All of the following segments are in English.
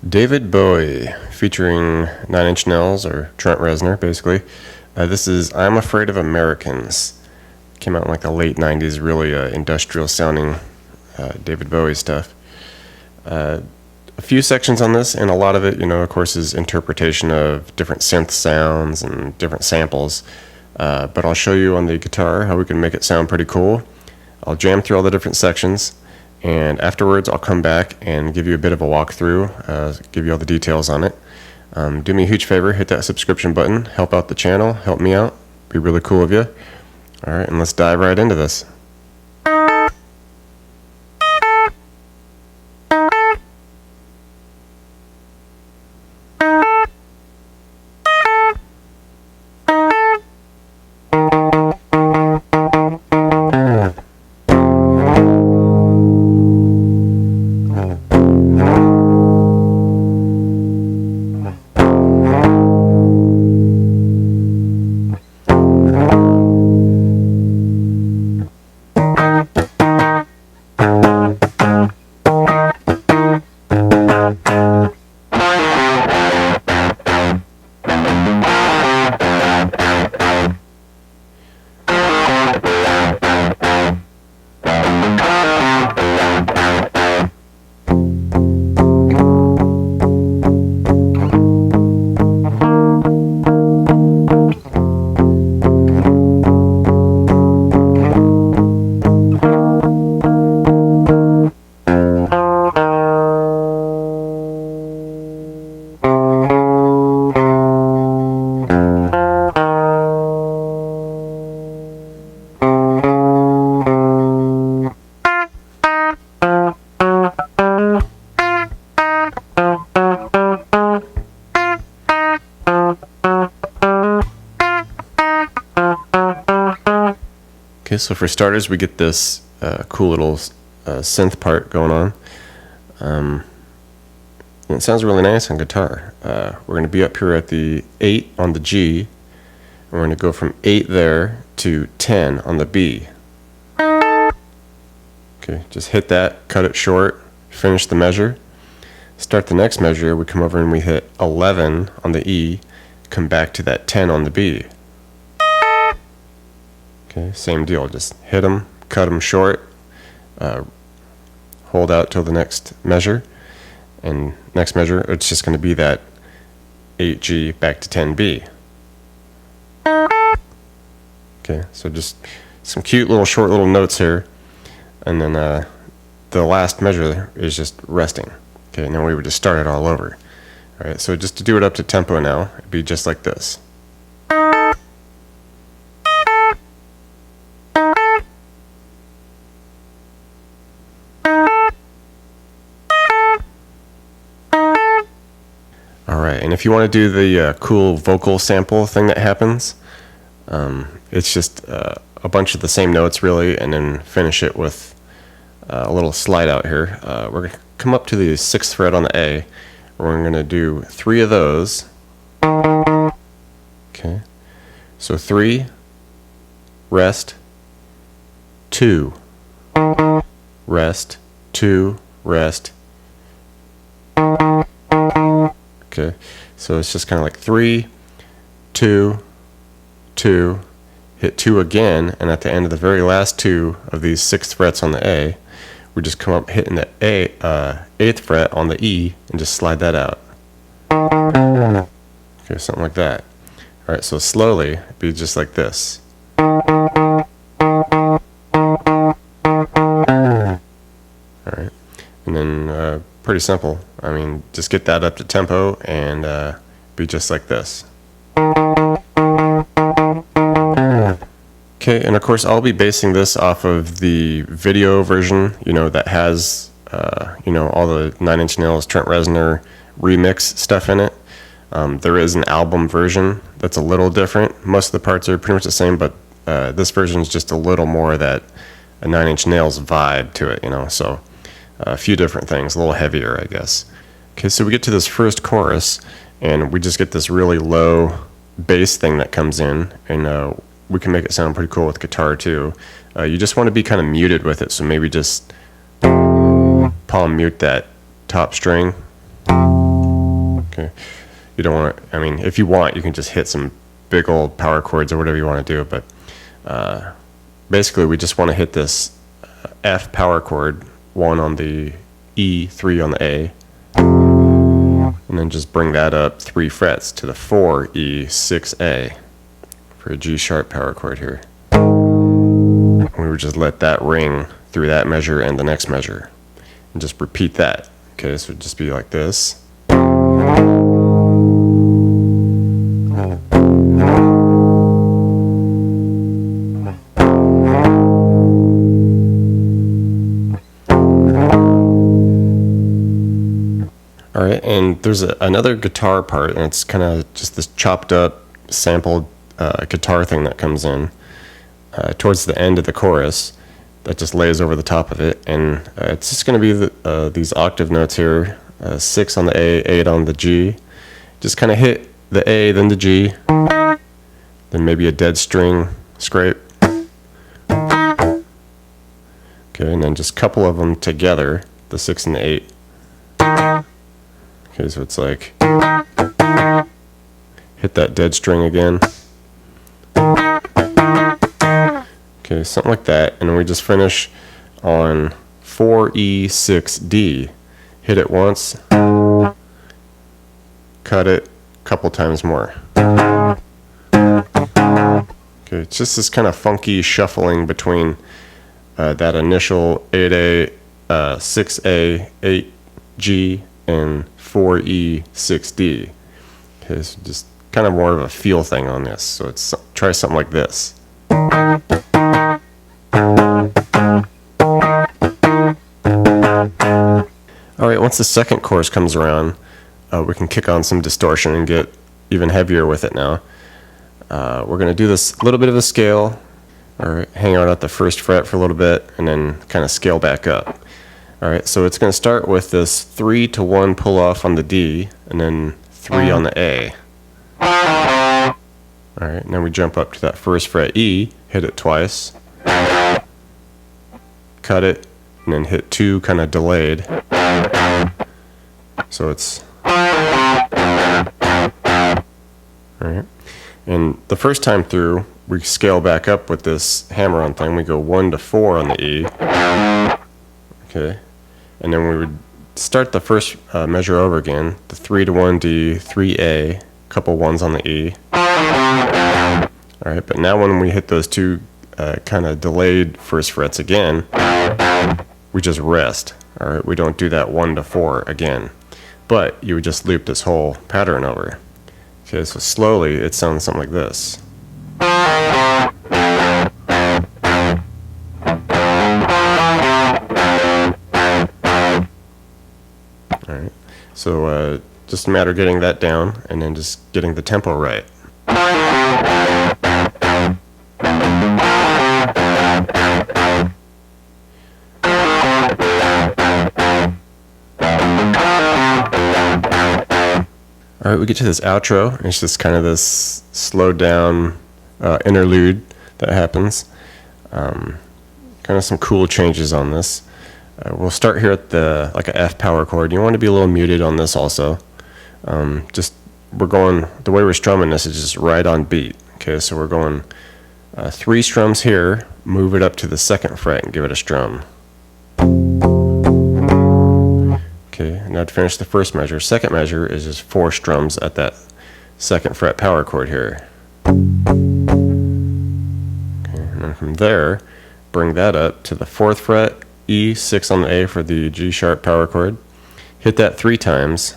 David Bowie, featuring Nine Inch Nails, or Trent Reznor, basically. This is I'm Afraid of Americans. Came out in like the late 90s, really industrial sounding David Bowie stuff. A few sections on this, and a lot of it, of course, is interpretation of different synth sounds and different samples. But I'll show you on the guitar how we can make it sound pretty cool. I'll jam through all the different sections, and afterwards I'll come back and give you a bit of a walkthrough, give you all the details on it. Do me a huge favor, hit that subscription button, help out the channel, help me out, be really cool of you. Alright, and let's dive right into this. Okay, so for starters, we get this cool little synth part going on. And it sounds really nice on guitar. We're going to be up here at the 8 on the G, and we're going to go from 8 there to 10 on the B. Okay, just hit that, cut it short, finish the measure. Start the next measure, we come over and we hit 11 on the E, come back to that 10 on the B. Okay, same deal, just hit them, cut them short, hold out till the next measure, and next measure it's just going to be that 8G back to 10B. Okay, so just some cute little short little notes here, and then the last measure is just resting. Okay, now we would just start it all over. Alright, so just to do it up to tempo now, it'd be just like this. Alright, and if you want to do the cool vocal sample thing that happens, it's just a bunch of the same notes really, and then finish it with a little slide out here. We're going to come up to the 6th fret on the A. We're going to do 3 of those. Okay, so 3, rest, 2, rest, 2, rest. Okay, so it's just kind of like 3, 2, 2, hit 2 again, and at the end of the very last 2 of these 6th frets on the A, we just come up hitting the 8th fret on the E and just slide that out. Okay, something like that. Alright, so slowly, it'd be just like this. Alright, and then pretty simple. I mean, just get that up to tempo and be just like this. Okay, and of course I'll be basing this off of the video version, that has, all the Nine Inch Nails, Trent Reznor remix stuff in it. There is an album version that's a little different. Most of the parts are pretty much the same, but this version is just a little more that a Nine Inch Nails vibe to it, so a few different things, a little heavier, I guess. Okay, so we get to this first chorus, and we just get this really low bass thing that comes in, and we can make it sound pretty cool with guitar too. You just want to be kind of muted with it, so maybe just palm mute that top string. Okay, you don't want to, I mean, if you want, you can just hit some big old power chords or whatever you want to do, but basically we just want to hit this F power chord, 1 on the E, 3 on the A, and then just bring that up 3 frets to the 4 E 6 A for a G sharp power chord here. We would just let that ring through that measure and the next measure, and just repeat that. Okay, so it'd just be like this. Alright, and there's another guitar part, and it's kind of just this chopped up, sampled guitar thing that comes in towards the end of the chorus that just lays over the top of it, and it's just going to be these octave notes here, 6 on the A, 8 on the G. Just kind of hit the A, then the G, then maybe a dead string scrape. Okay, and then just a couple of them together, the 6 and the 8. Okay, so it's like, hit that dead string again. Okay, something like that, and then we just finish on 4E 6D. Hit it once, cut it a couple times more. Okay, it's just this kind of funky shuffling between that initial 8A, 6A, 8G, and 4E 6D. Okay, so just kind of more of a feel thing on this. So it's try something like this. Alright, once the second chorus comes around, we can kick on some distortion and get even heavier with it now. We're going to do this little bit of a scale, or hang out at the first fret for a little bit, and then kind of scale back up. Alright, so it's going to start with this 3 to 1 pull off on the D, and then 3 on the A. Alright, now we jump up to that first fret E, hit it twice, cut it, and then hit 2 kind of delayed. So it's alright. And the first time through, we scale back up with this hammer-on thing. We go 1 to 4 on the E. Okay. And then we would start the first measure over again. The 3 to 1 D, 3A, couple 1s on the E. Alright, but now when we hit those 2 kind of delayed first frets again, we just rest. Alright, we don't do that 1 to 4 again. But you would just loop this whole pattern over. Okay, so slowly it sounds something like this. Alright, so just a matter of getting that down and then just getting the tempo right. Alright, we get to this outro, and it's just kind of this slowed down interlude that happens. Kind of some cool changes on this. We'll start here at the like a F power chord. You want to be a little muted on this also. We're going, the way we're strumming this is just right on beat. Okay, so we're going 3 strums here, move it up to the 2nd fret and give it a strum. Okay, now to finish the first measure, second measure is just 4 strums at that 2nd fret power chord here. Okay, and then from there, bring that up to the 4th fret, E, 6 on the A for the G sharp power chord. Hit that 3 times.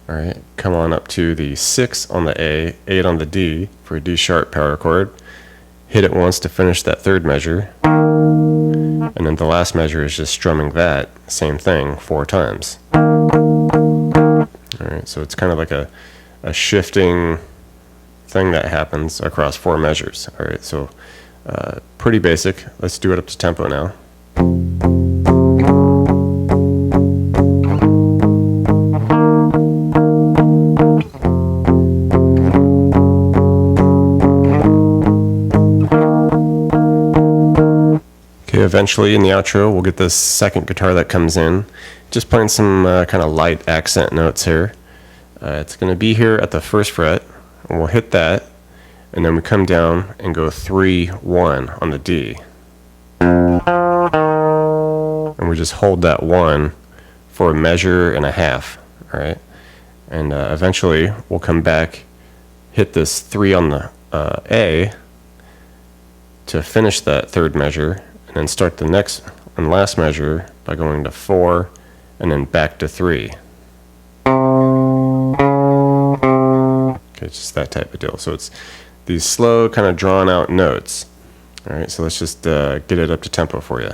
Alright, come on up to the 6 on the A, 8 on the D for a D sharp power chord. Hit it once to finish that 3rd measure. And then the last measure is just strumming that, same thing, 4 times. Alright, so it's kind of like a shifting thing that happens across 4 measures. Alright, so pretty basic. Let's do it up to tempo now. Eventually in the outro we'll get this second guitar that comes in just playing some kind of light accent notes here. It's going to be here at the first fret, and we'll hit that, and then we come down and go 3, 1 on the D. And we just hold that 1 for a measure and a half, all right? And eventually we'll come back, hit this 3 on the A to finish that third measure, and then start the next and last measure by going to 4 and then back to 3. Okay, just that type of deal. So it's these slow, kind of drawn out notes. All right, so let's just get it up to tempo for you.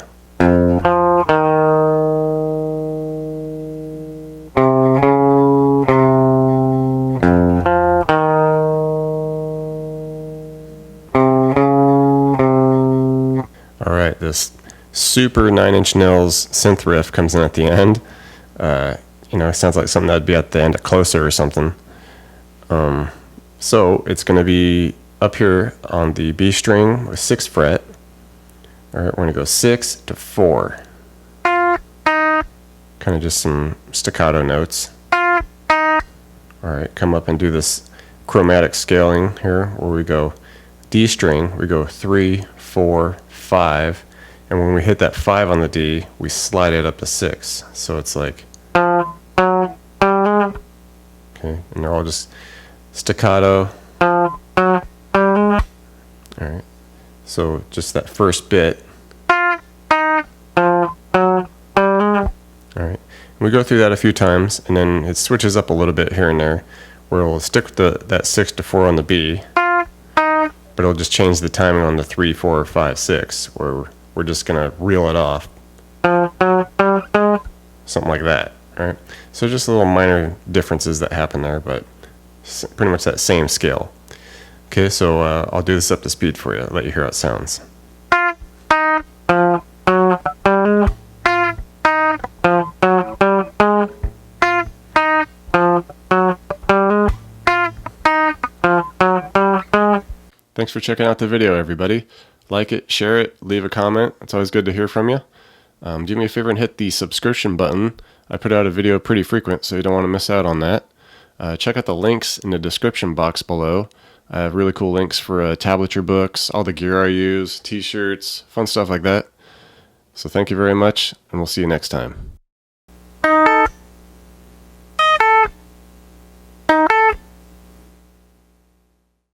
All right, this super 9 Inch Nails synth riff comes in at the end. You know, it sounds like something that'd be at the end of Closer or something. So it's going to be up here on the B string with 6th fret. All right, we're going to go 6 to 4. Kind of just some staccato notes. All right, come up and do this chromatic scaling here, where we go D string, we go 3, 4, 5, and when we hit that 5 on the D, we slide it up to 6. So it's like, okay, and they're all just staccato. All right, so just that first bit. All right, we go through that a few times, and then it switches up a little bit here and there, where we'll stick with that 6 to 4 on the B, but it'll just change the timing on the 3, 4, 5, 6, where we're just gonna reel it off, something like that. All right, so just little minor differences that happen there, but pretty much that same scale. Okay, so I'll do this up to speed for you, let you hear how it sounds. Thanks for checking out the video, everybody. Like it, share it, leave a comment. It's always good to hear from you. Do me a favor and hit the subscription button. I put out a video pretty frequent, so you don't want to miss out on that. Check out the links in the description box below. I have really cool links for tablature books, all the gear I use, t-shirts, fun stuff like that. So thank you very much, and we'll see you next time.